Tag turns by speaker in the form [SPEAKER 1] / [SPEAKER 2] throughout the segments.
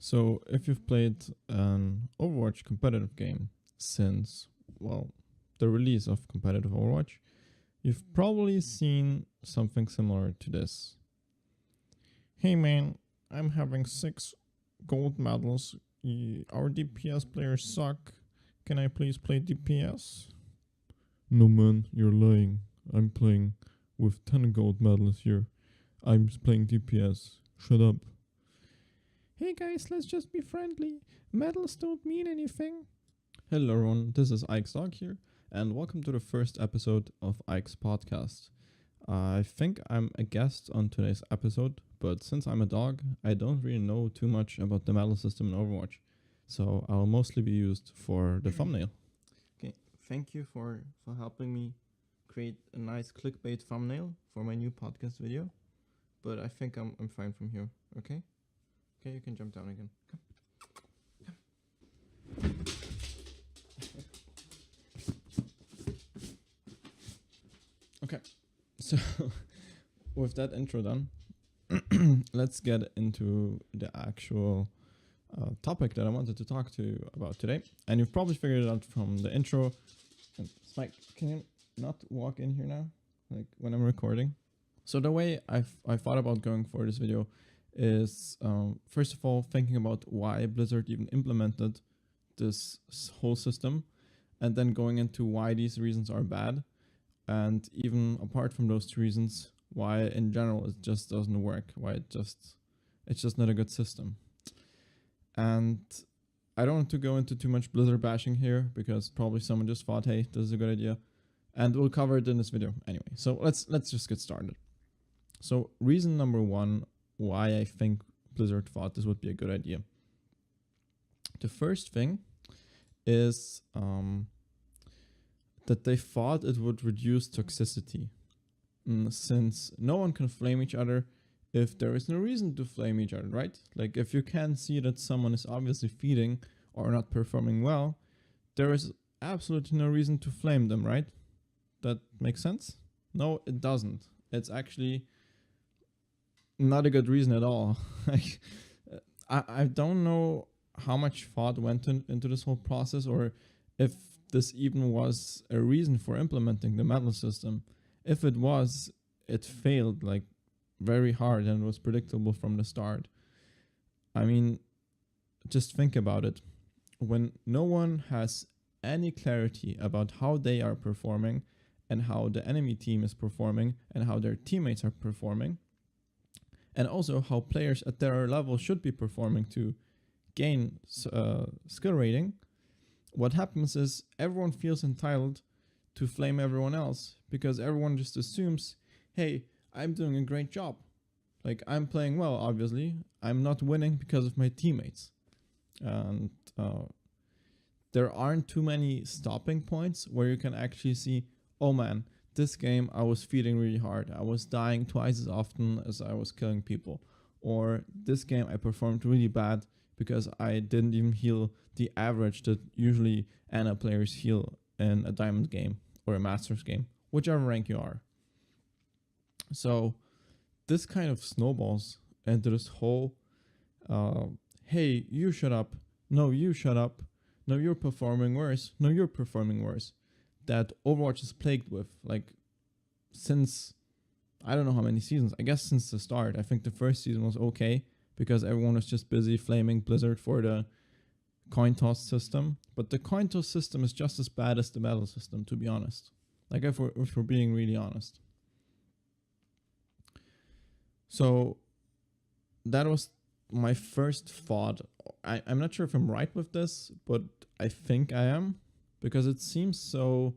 [SPEAKER 1] So, if you've played an Overwatch competitive game since, well, the release of competitive Overwatch, you've probably seen something similar to this. Hey man, I'm having 6 gold medals. Our DPS players suck. Can I please play DPS? No man, you're lying. I'm playing with 10 gold medals here. I'm playing DPS. Shut up. Hey guys, let's just be friendly. Medals don't mean anything. Hello everyone, this is Ike's Dog here, and welcome to the first episode of Ike's podcast. I think I'm a guest on today's episode, but since I'm a dog, I don't really know too much about the medal system in Overwatch, so I'll mostly be used for the thumbnail. Okay, thank you for helping me create a nice clickbait thumbnail for my new podcast video, but I think I'm fine from here, okay? Okay, you can jump down again. Come. Okay, so with that intro done, let's get into the actual topic that I wanted to talk to you about today. And you've probably figured it out from the intro. And Spike, can you not walk in here now? Like when I'm recording? So the way I thought about going for this video is first of all thinking about why Blizzard even implemented this whole system, and then going into why these reasons are bad, and even apart from those two reasons, why in general it just doesn't work, why it's just not a good system. And I don't want to go into too much Blizzard bashing here because probably someone just thought, hey, this is a good idea, and we'll cover it in this video anyway. So let's just get started. So reason number one why I think Blizzard thought this would be a good idea. The first thing is that they thought it would reduce toxicity. Since no one can flame each other if there is no reason to flame each other, right? Like if you can see that someone is obviously feeding or not performing well, there is absolutely no reason to flame them, right? That makes sense? No, it doesn't. It's actually not a good reason at all. Like, I don't know how much thought went into this whole process, or if this even was a reason for implementing the medal system. If it was, it failed like very hard and was predictable from the start. I mean, just think about it. When no one has any clarity about how they are performing and how the enemy team is performing and how their teammates are performing, and also how players at their level should be performing to gain skill rating, what happens is everyone feels entitled to flame everyone else because everyone just assumes, hey, I'm doing a great job. Like, I'm playing well, obviously. I'm not winning because of my teammates. And there aren't too many stopping points where you can actually see, oh man, this game I was feeding really hard. I was dying twice as often as I was killing people. Or this game I performed really bad because I didn't even heal the average that usually Ana players heal in a diamond game or a masters game, whichever rank you are. So this kind of snowballs into this whole, hey, you shut up. No, you shut up. No, you're performing worse. No, you're performing worse. That Overwatch is plagued with, like, since I don't know how many seasons. I guess since the start. I think the first season was okay because everyone was just busy flaming Blizzard for the coin toss system. But the coin toss system is just as bad as the medal system, to be honest. Like, if we're being really honest. So that was my first thought. I'm not sure if I'm right with this, but I think I am, because it seems so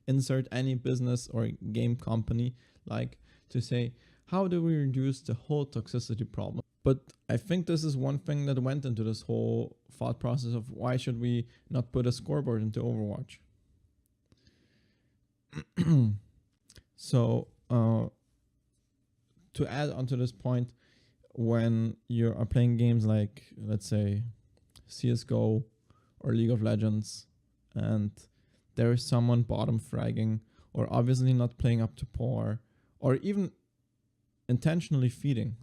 [SPEAKER 1] insert any business or game company like to say, how do we reduce the whole toxicity problem? But I think this is one thing that went into this whole thought process of why should we not put a scoreboard into Overwatch. So to add onto this point, when you are playing games like, let's say, CSGO or League of Legends, and there is someone bottom fragging, or obviously not playing up to par, or even intentionally feeding,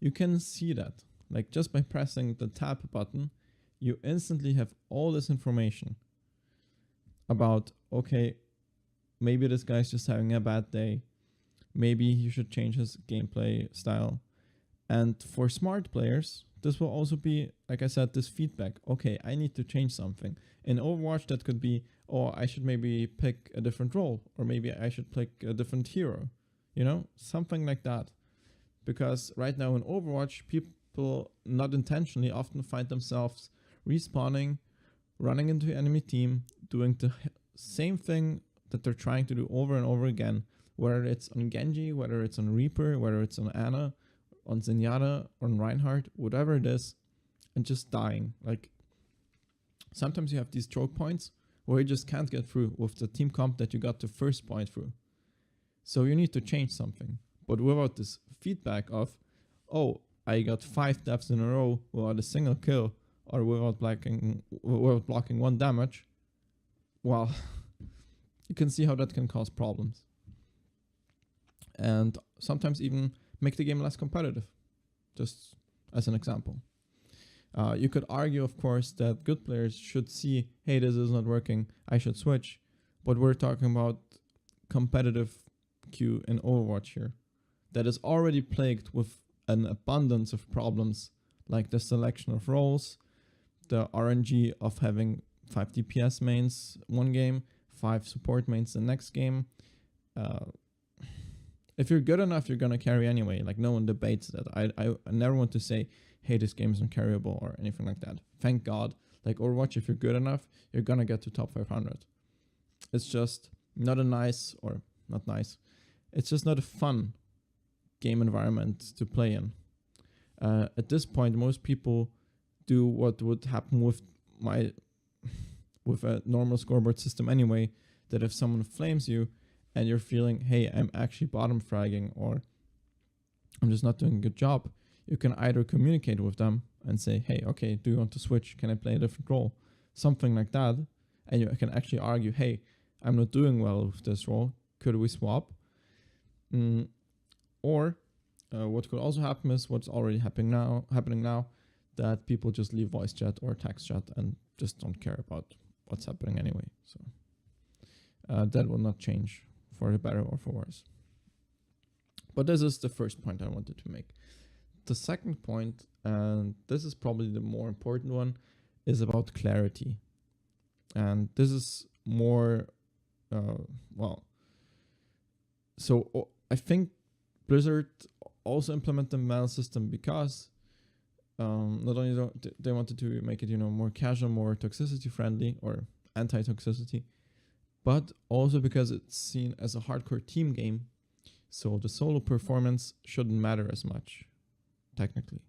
[SPEAKER 1] you can see that. Like just by pressing the tab button, you instantly have all this information about, okay, maybe this guy's just having a bad day. Maybe he should change his gameplay style. And for smart players, this will also be, like I said, this feedback. Okay, I need to change something. In Overwatch, that could be, oh, I should maybe pick a different role, or maybe I should pick a different hero, you know, something like that. Because right now in Overwatch, people not intentionally often find themselves respawning, running into the enemy team, doing the same thing that they're trying to do over and over again, whether it's on Genji, whether it's on Reaper, whether it's on Ana, on Zenyatta, on Reinhardt, whatever it is, and just dying. Like, sometimes you have these choke points where you just can't get through with the team comp that you got the first point through. So you need to change something. But without this feedback of, oh, I got 5 deaths in a row without a single kill, or without blocking 1 damage, well, you can see how that can cause problems. And sometimes even make the game less competitive, just as an example. You could argue, of course, that good players should see, hey, this is not working, I should switch. But we're talking about competitive queue in Overwatch here that is already plagued with an abundance of problems, like the selection of roles, the RNG of having 5 DPS mains one game, 5 support mains the next game. If you're good enough, you're gonna carry anyway. Like, no one debates that. I never want to say, hey, this game is uncarryable or anything like that. Thank God. Like Overwatch, if you're good enough, you're gonna get to top 500. It's just not a nice, or not nice, it's just not a fun game environment to play in. At this point, most people do what would happen with a normal scoreboard system anyway, that if someone flames you and you're feeling, hey, I'm actually bottom fragging, or I'm just not doing a good job, you can either communicate with them and say, hey, okay, do you want to switch? Can I play a different role? Something like that. And you can actually argue, hey, I'm not doing well with this role. Could we swap? Or what could also happen is what's already happening now, that people just leave voice chat or text chat and just don't care about what's happening anyway. So that will not change for the better or for worse. But this is the first point I wanted to make. The second point, and this is probably the more important one, is about clarity. And this is more, so I think Blizzard also implemented the medal system because not only they wanted to make it, more casual, more toxicity friendly or anti-toxicity, but also because it's seen as a hardcore team game. So the solo performance shouldn't matter as much, technically.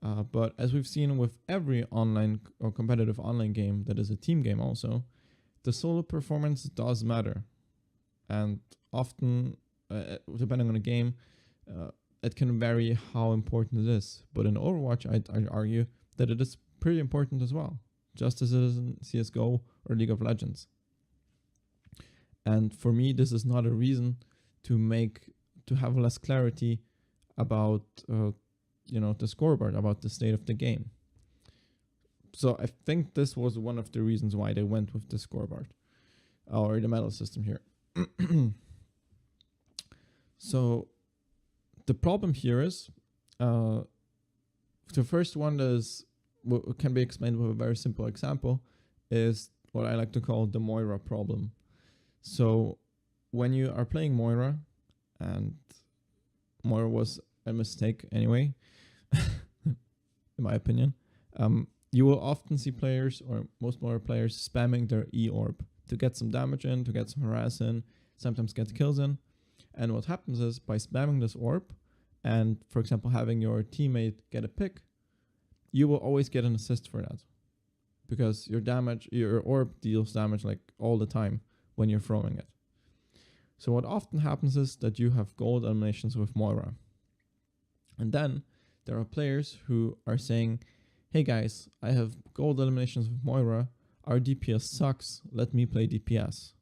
[SPEAKER 1] But as we've seen with every online or competitive online game that is a team game also, the solo performance does matter. And often, depending on the game, it can vary how important it is. But in Overwatch, I'd argue that it is pretty important as well, just as it is in CSGO or League of Legends. And for me, this is not a reason to have less clarity about the scoreboard, about the state of the game. So I think this was one of the reasons why they went with the scoreboard or the medal system here. So the problem here is the first one is what can be explained with a very simple example, is what I like to call the Moira problem. So when you are playing Moira, and Moira was a mistake anyway, in my opinion, you will often see players, or most Moira players, spamming their E orb to get some damage in, to get some harass in, sometimes get kills in. And what happens is, by spamming this orb, and for example having your teammate get a pick, you will always get an assist for that, because your orb deals damage like all the time when you're throwing it. So what often happens is that you have gold eliminations with Moira. And then there are players who are saying, hey guys, I have gold eliminations with Moira, our DPS sucks, let me play DPS.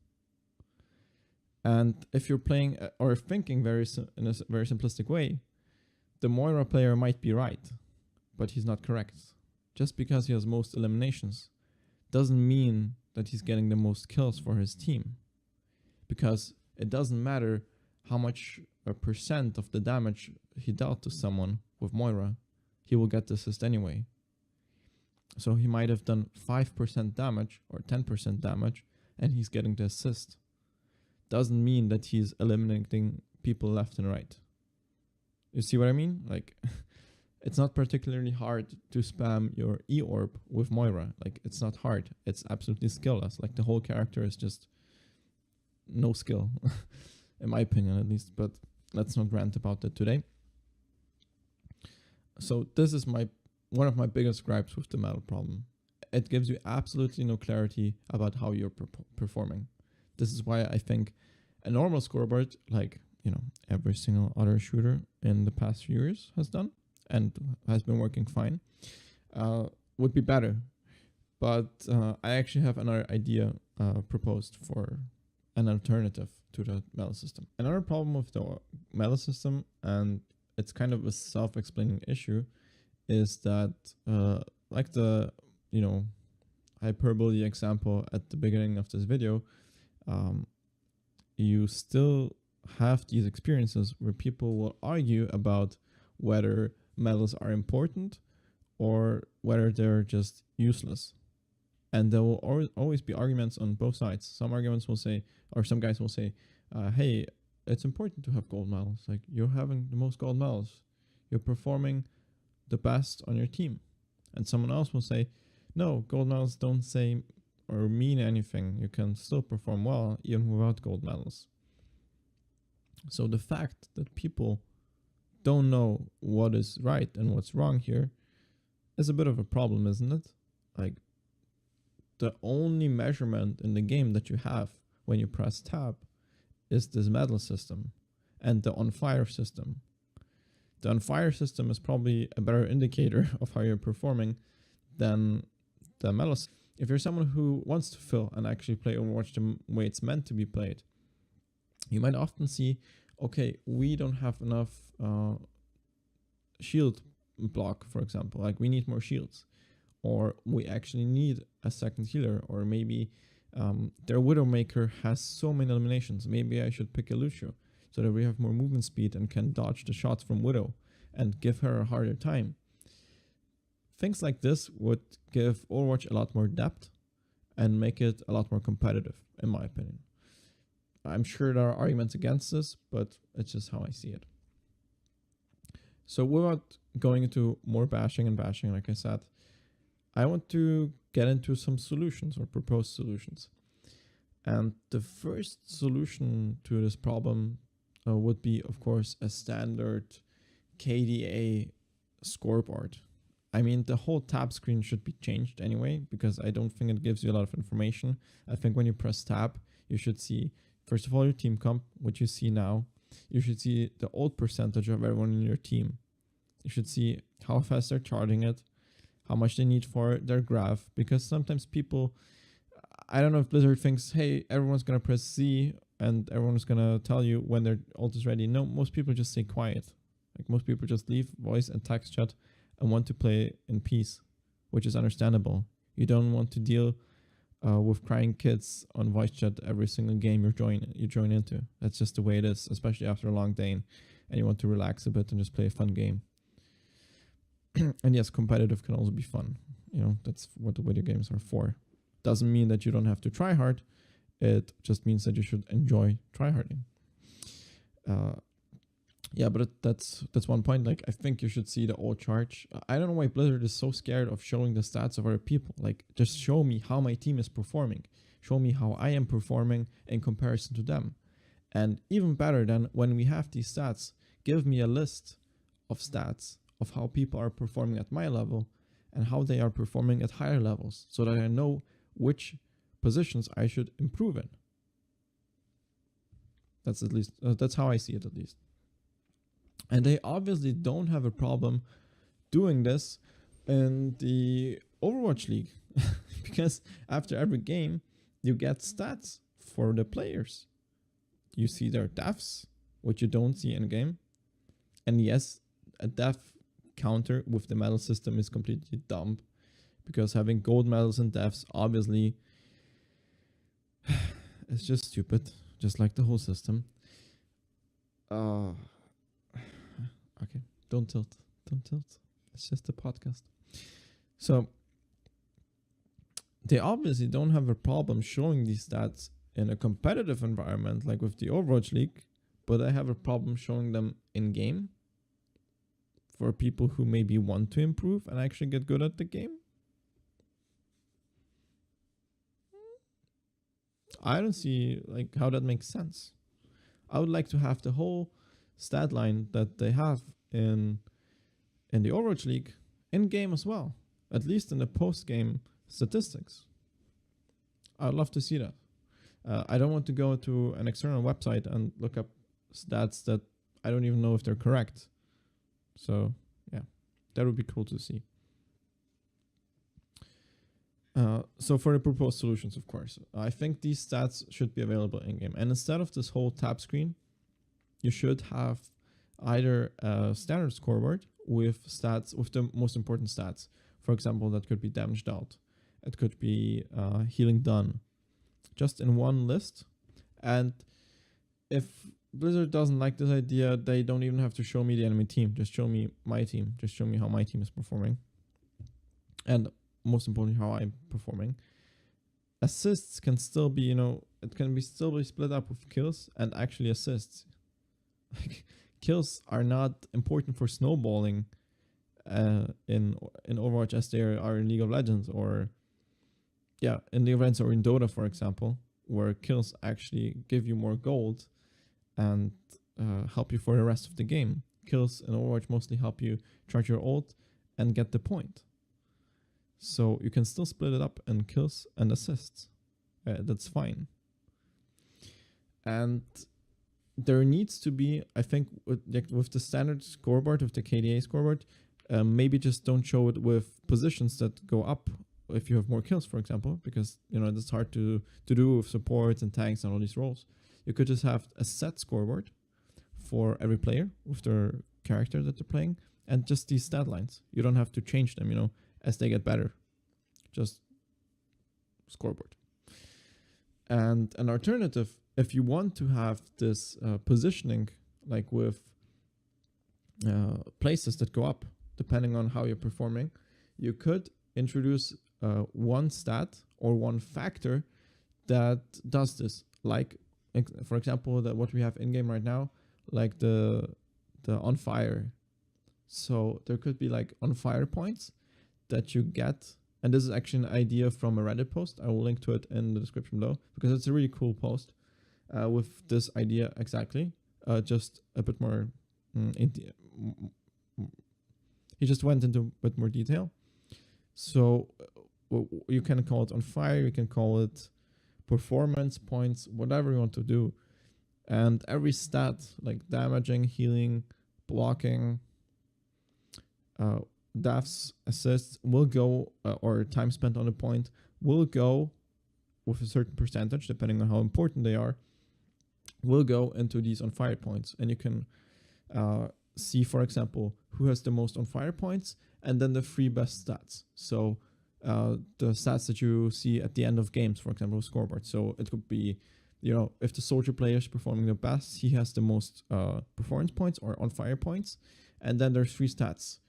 [SPEAKER 1] And if you're playing or thinking in a very simplistic way, the Moira player might be right, but he's not correct. Just because he has most eliminations doesn't mean that he's getting the most kills for his team. Because it doesn't matter how much a percent of the damage he dealt to someone with Moira, he will get the assist anyway. So he might have done 5% damage or 10% damage and he's getting the assist. Doesn't mean that he's eliminating people left and right. You see what I mean? Like, it's not particularly hard to spam your E-orb with Moira. Like, it's not hard. It's absolutely skillless. Like, the whole character is just no skill, in my opinion at least. But let's not rant about that today. So this is one of my biggest gripes with the Metal Problem. It gives you absolutely no clarity about how you're performing. This is why I think a normal scoreboard, like, every single other shooter in the past few years has done and has been working fine, would be better. But I actually have another idea proposed for an alternative to the metal system. Another problem with the metal system, and it's kind of a self-explaining issue, is that like the hyperbole example at the beginning of this video, you still have these experiences where people will argue about whether medals are important or whether they're just useless. And there will always be arguments on both sides. Some arguments will say, or some guys will say, hey, it's important to have gold medals. Like, you're having the most gold medals. You're performing the best on your team. And someone else will say, no, gold medals don't say or mean anything. You can still perform well even without gold medals. So the fact that people don't know what is right and what's wrong here is a bit of a problem, isn't it? Like, the only measurement in the game that you have when you press tab is this medal system and the on fire system. The on fire system is probably a better indicator of how you're performing than the medal system. If you're someone who wants to fill and actually play Overwatch the way it's meant to be played, you might often see, okay, we don't have enough shield block, for example. Like, we need more shields. Or we actually need a second healer. Or maybe their Widowmaker has so many eliminations. Maybe I should pick a Lucio so that we have more movement speed and can dodge the shots from Widow and give her a harder time. Things like this would give Overwatch a lot more depth and make it a lot more competitive, in my opinion. I'm sure there are arguments against this, but it's just how I see it. So without going into more bashing, like I said, I want to get into some solutions or proposed solutions. And the first solution to this problem would be, of course, a standard KDA scoreboard. I mean, the whole tab screen should be changed anyway, because I don't think it gives you a lot of information. I think when you press tab, you should see, first of all, your team comp, which you see now. You should see the old percentage of everyone in your team. You should see how fast they're charting it, how much they need for their graph, because sometimes people, I don't know if Blizzard thinks, hey, everyone's going to press Z and everyone's going to tell you when their ult is ready. No, most people just stay quiet. Like, most people just leave voice and text chat and want to play in peace, which is understandable. You don't want to deal with crying kids on voice chat every single game you join into. That's just the way it is, especially after a long day and you want to relax a bit and just play a fun game. And yes, competitive can also be fun. That's what the video games are for. Doesn't mean that you don't have to try hard. It just means that you should enjoy tryharding. Yeah, but that's one point. Like, I think you should see the old chart. I don't know why Blizzard is so scared of showing the stats of other people. Like, just show me how my team is performing. Show me how I am performing in comparison to them. And even better than when we have these stats, give me a list of stats of how people are performing at my level and how they are performing at higher levels, so that I know which positions I should improve in. That's at least that's how I see it, at least. And they obviously don't have a problem doing this in the Overwatch League, because after every game you get stats for the players. You see their deaths, which you don't see in game. And yes, a death counter with the medal system is completely dumb, because having gold medals and deaths obviously it's just stupid, just like the whole system. Okay, don't tilt. It's just a podcast. So they obviously don't have a problem showing these stats in a competitive environment like with the Overwatch League, but I have a problem showing them in game for people who maybe want to improve and actually get good at the game. I don't see like how that makes sense. I would like to have the whole stat line that they have in the Overwatch League in game as well, at least in the post game statistics. I'd love to see that. I don't want to go to an external website and look up stats that I don't even know if they're correct. So yeah, that would be cool to see. So for the proposed solutions, of course, I think these stats should be available in game. And instead of this whole tab screen, you should have either a standard scoreboard with stats, with the most important stats. For example, that could be damage dealt. It could be healing done, just in one list. And if Blizzard doesn't like this idea, they don't even have to show me the enemy team. Just show me my team. Just show me how my team is performing. And most importantly, how I'm performing. Assists can still be, it can still be split up with kills and actually assists. Like, kills are not important for snowballing in Overwatch as they are in League of Legends, or in League of Legends or in Dota, for example, where kills actually give you more gold and help you for the rest of the game. Kills in Overwatch mostly help you charge your ult and get the point. So you can still split it up in kills and assists. That's fine. And there needs to be, I think, with the standard scoreboard, with the KDA scoreboard, maybe just don't show it with positions that go up if you have more kills, for example, because that's hard to do with supports and tanks and all these roles. You could just have a set scoreboard for every player with their character that they're playing, and just these stat lines. You don't have to change them, as they get better. Just scoreboard. And an alternative, if you want to have this positioning, like with places that go up, depending on how you're performing, you could introduce one stat or one factor that does this. Like, for example, what we have in game right now, like the on fire. So there could be like on fire points that you get. And this is actually an idea from a Reddit post. I will link to it in the description below, because it's a really cool post with this idea exactly. Just a bit more, he just went into a bit more detail. So you can call it on fire, you can call it performance points, whatever you want to do. And every stat, like damaging, healing, blocking, deaths, assists, will go, or time spent on a point, will go with a certain percentage, depending on how important they are, will go into these on fire points. And you can see, for example, who has the most on fire points, and then the 3 best stats. So the stats that you see at the end of games, for example, scoreboard. So it could be, if the soldier player is performing the best, he has the most performance points or on fire points. And then there's 3 stats,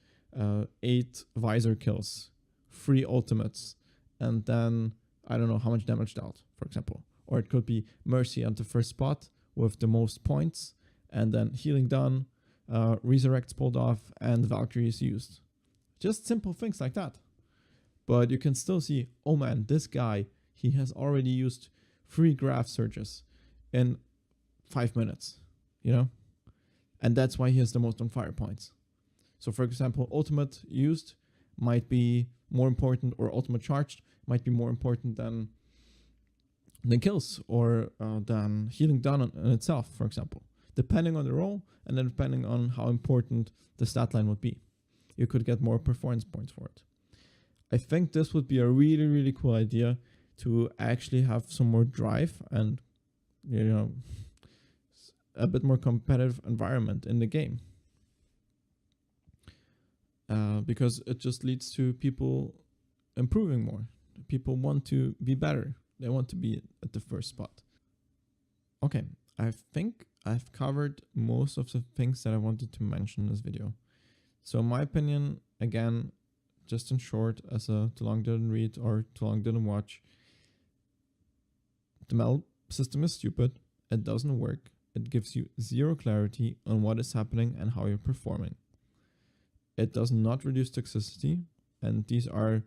[SPEAKER 1] 8 visor kills, 3 ultimates, and then I don't know how much damage dealt, for example. Or it could be Mercy at the first spot with the most points, and then healing done, resurrects pulled off, and Valkyrie is used. Just simple things like that. But you can still see, oh man, this guy, he has already used 3 graph surges in 5 minutes, And that's why he has the most on fire points. So for example, ultimate used might be more important, or ultimate charged might be more important than kills, or than healing done in itself, for example. Depending on the role, and then depending on how important the stat line would be. You could get more performance points for it. I think this would be a really, really cool idea to actually have some more drive and, a bit more competitive environment in the game. because it just leads to people improving more. People want to be better. They want to be at the first spot. Okay, I think I've covered most of the things that I wanted to mention in this video. So in my opinion, again, just in short, as a too long didn't read or too long didn't watch, the MEL system is stupid. It doesn't work. It gives you zero clarity on what is happening and how you're performing. It does not reduce toxicity, and these are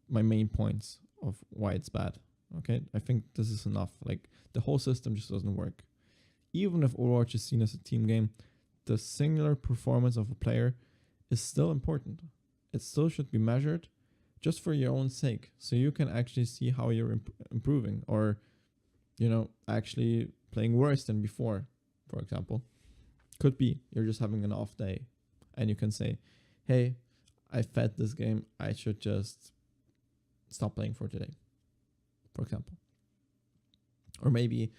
[SPEAKER 1] my main points of why it's bad. Okay, I think this is enough. Like, the whole system just doesn't work. Even if Overwatch is seen as a team game, the singular performance of a player is still important. It still should be measured just for your own sake, so you can actually see how you're improving, or, you know, actually playing worse than before, for example. Could be you're just having an off day and you can say, hey, I fed this game, I should just stop playing for today, for example. Or maybe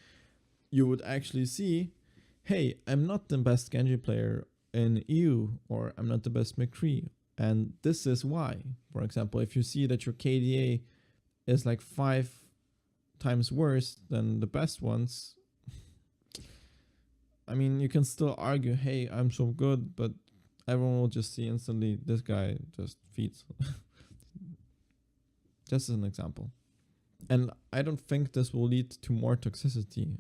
[SPEAKER 1] you would actually see, hey, I'm not the best Genji player in EU, or I'm not the best McCree, and this is why. For example, if you see that your KDA is like 5 times worse than the best ones, I mean, you can still argue, hey, I'm so good, but everyone will just see instantly, this guy just feeds. Just as an example. And I don't think this will lead to more toxicity.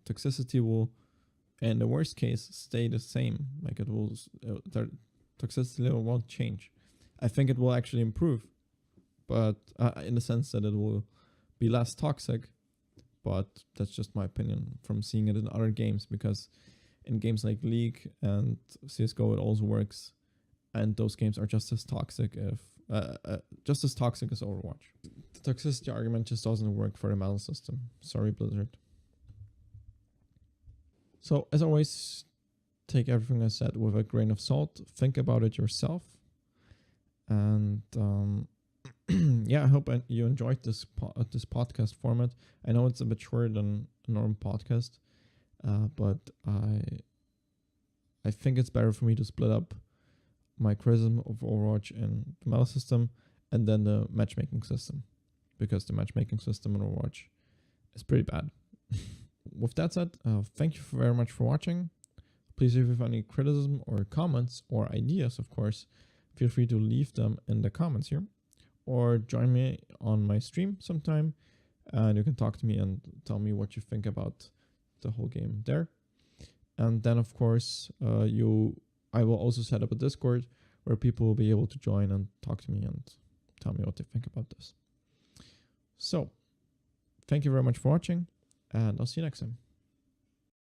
[SPEAKER 1] Toxicity will, in the worst case, stay the same. Like, it will, the toxicity level won't change. I think it will actually improve, but in the sense that it will be less toxic. But that's just my opinion from seeing it in other games, because in games like League and CSGO it also works, and those games are just as toxic just as toxic as Overwatch. The toxicity argument just doesn't work for the MEL system. Sorry, Blizzard. So as always, take everything I said with a grain of salt. Think about it yourself, and yeah, I hope you enjoyed this podcast format. I know it's a bit shorter than a normal podcast, but I think it's better for me to split up my criticism of Overwatch and the MEL system and then the matchmaking system, because the matchmaking system in Overwatch is pretty bad. With that said, thank you very much for watching. Please, if you have any criticism or comments or ideas, of course, feel free to leave them in the comments here, or join me on my stream sometime, and you can talk to me and tell me what you think about the whole game there. And then, of course, I will also set up a Discord where people will be able to join and talk to me and tell me what they think about this. So, thank you very much for watching, and I'll see you next time.